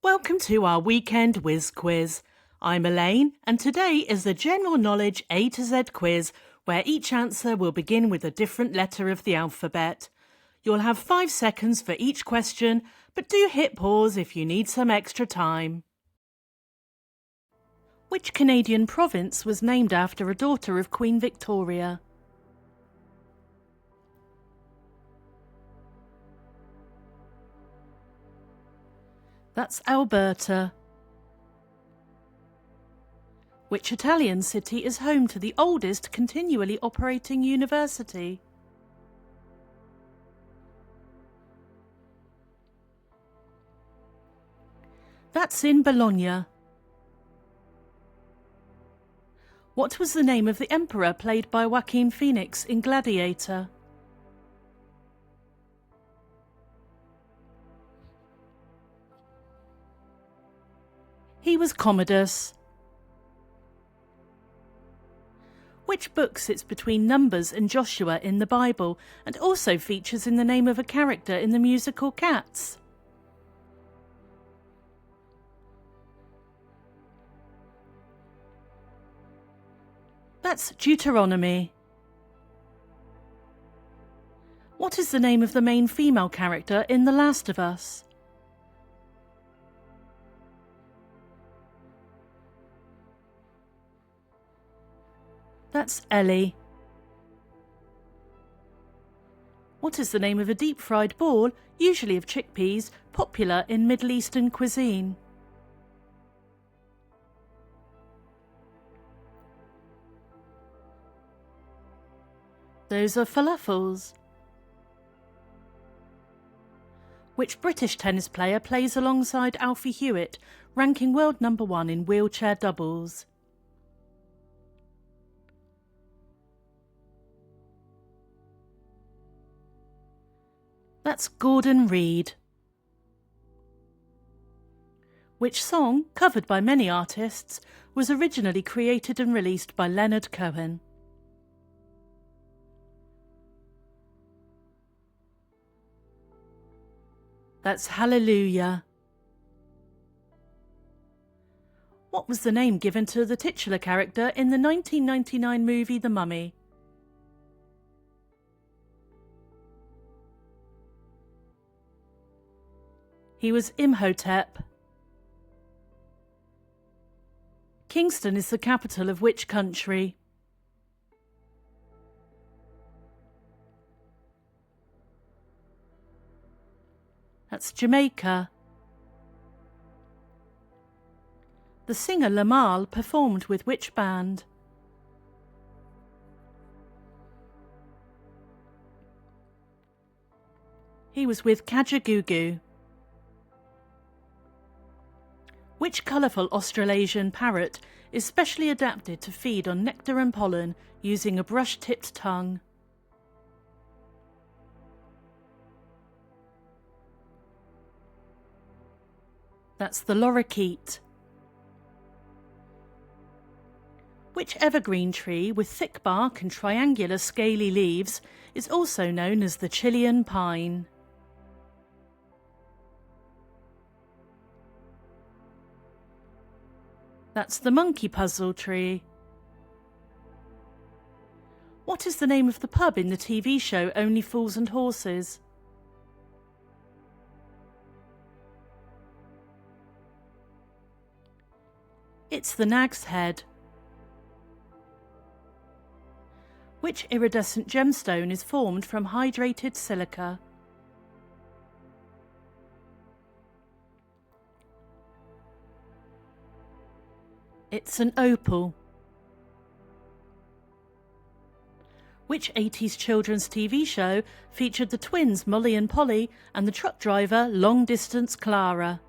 Welcome to our Weekend Whiz Quiz. I'm Elaine, and today is the General Knowledge A to Z quiz, where each answer will begin with a different letter of the alphabet. You'll have 5 seconds for each question, but do hit pause if you need some extra time. Which Canadian province was named after a daughter of Queen Victoria? That's Alberta. Which Italian city is home to the oldest continually operating university? That's in Bologna. What was the name of the emperor played by Joaquin Phoenix in Gladiator? He was Commodus. Which book sits between Numbers and Joshua in the Bible and also features in the name of a character in the musical Cats? That's Deuteronomy. What is the name of the main female character in The Last of Us? That's Ellie. What is the name of a deep-fried ball, usually of chickpeas, popular in Middle Eastern cuisine? Those are falafels. Which British tennis player plays alongside Alfie Hewitt, ranking world number 1 in wheelchair doubles? That's Gordon Reid. Which song, covered by many artists, was originally created and released by Leonard Cohen? That's Hallelujah. What was the name given to the titular character in the 1999 movie The Mummy? He was Imhotep. Kingston is the capital of which country? That's Jamaica. The singer Lamal performed with which band? He was with Kajagoogoo. Which colourful Australasian parrot is specially adapted to feed on nectar and pollen using a brush-tipped tongue? That's the lorikeet. Which evergreen tree with thick bark and triangular scaly leaves is also known as the Chilean pine? That's the monkey puzzle tree. What is the name of the pub in the TV show Only Fools and Horses? It's the Nag's Head. Which iridescent gemstone is formed from hydrated silica? It's an opal. Which 80s children's TV show featured the twins Molly and Polly and the truck driver Long Distance Clara?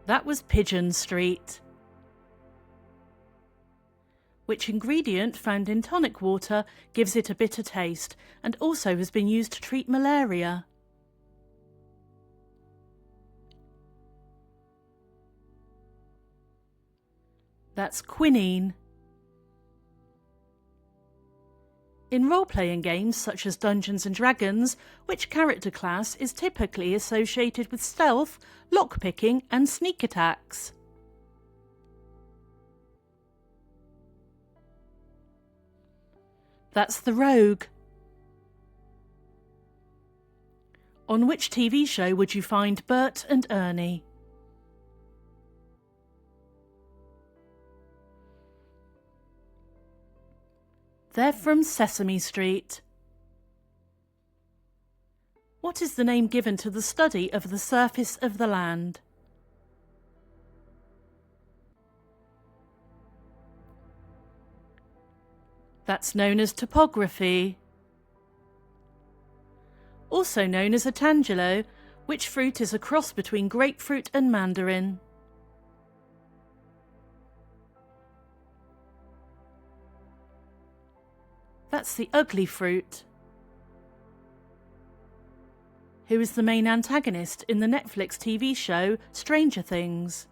That was Pigeon Street. Which ingredient found in tonic water gives it a bitter taste and also has been used to treat malaria? That's quinine. In role-playing games such as Dungeons & Dragons, which character class is typically associated with stealth, lockpicking and sneak attacks? That's the rogue. On which TV show would you find Bert and Ernie? They're from Sesame Street. What is the name given to the study of the surface of the land? That's known as topography. Also known as a tangelo, which fruit is a cross between grapefruit and mandarin? That's the ugly fruit. Who is the main antagonist in the Netflix TV show Stranger Things?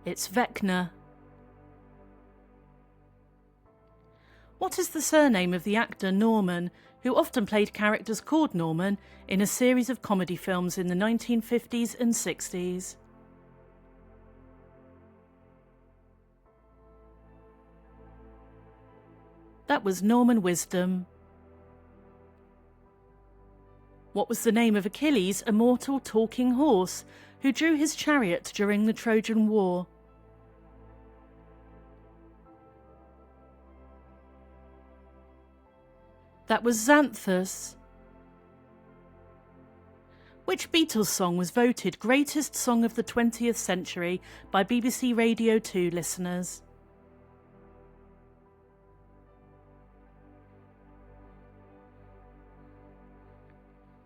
It's Vecna. What is the surname of the actor Norman, who often played characters called Norman in a series of comedy films in the 1950s and 60s? That was Norman Wisdom. What was the name of Achilles' immortal talking horse, who drew his chariot during the Trojan War? That was Xanthus. Which Beatles song was voted Greatest Song of the 20th Century by BBC Radio 2 listeners?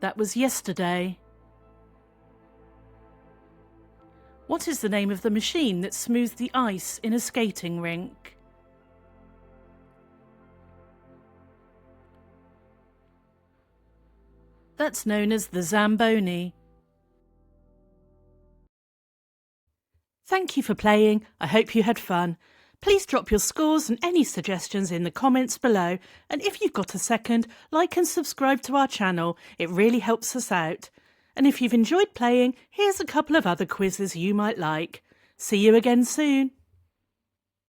That was Yesterday. What is the name of the machine that smooths the ice in a skating rink? That's known as the Zamboni. Thank you for playing. I hope you had fun. Please drop your scores and any suggestions in the comments below, and if you've got a second, like and subscribe to our channel. It really helps us out. And if you've enjoyed playing, here's a couple of other quizzes you might like. See you again soon.